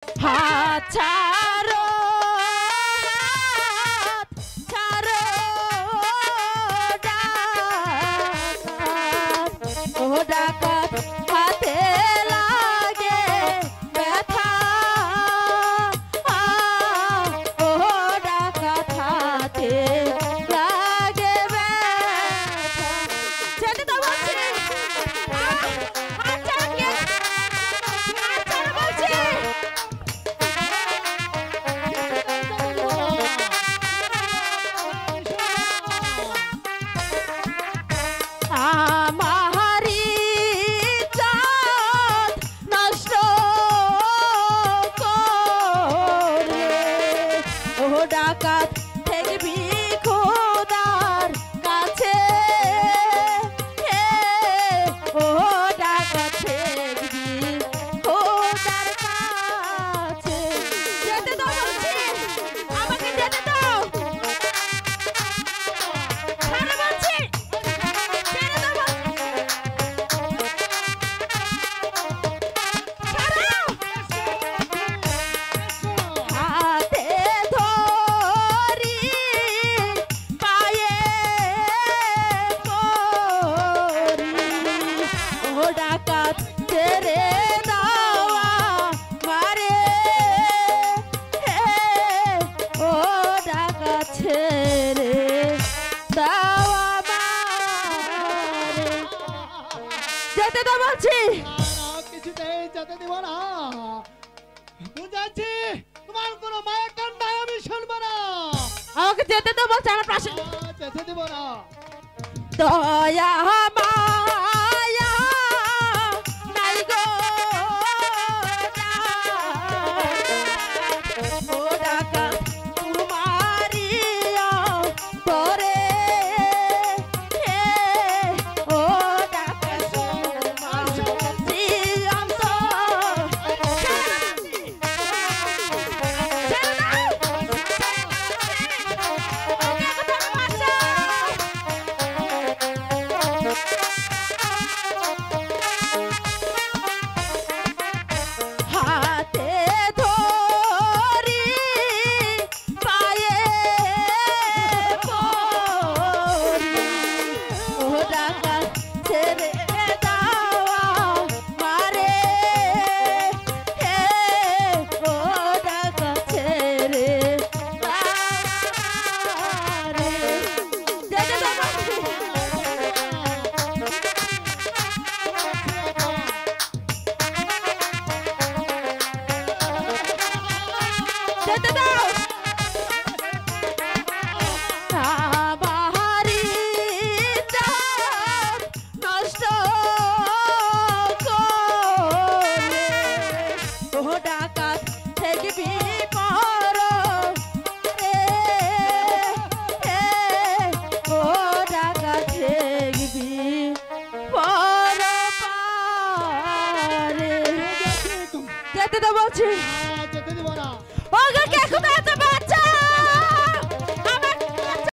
হাত ছাড়ো ছাড়ো ডাকাত ও ডাকাত হাতে লাগে ব্যথা ও ডাকাত হাতে লাগে ব্যথা যেতে তো বলছি হাত ছাড়ো বলছি আমারি জাত নষ্ট করে ও ডাকাত ঠেকবি খোদার কাছে ও ডাকাত ঠেকবি খোদার কাছে যেতে তো বলছি আমাকে যেতে দাও ছাড়ো বলছি হাতে ধরি পায়ে পড়ি ও ডাকাত ছেড়ে দাওয়া মারে ও ডাকাত ছেড়ে দাওয়া মারে যেতে তো বলছি কিছুতেই যেতে দিব না বুঝাচ্ছি তোমার কোনো মায়া কান্নায় আমি শুনবো না আমাকে যেতে তো বলছে আমার পাশে যেতে দিব না দয়া মায়া নাই গো ও ডাকাত তোমারিয়া পরে ও ডাকাত তোমারিয়া হাতে ধরি পায়ে পড়ি ও ডাকাত ছেড়ে দাওয়া মারে ও ডাকাত ছেড়ে মারে যেতে দাও যেতে দাও আমারি জাত নষ্ট করে ও ডাকাত ঠেকবি পর ও ডাকাত ঠেকবি পর পারে যেতে তো বলছি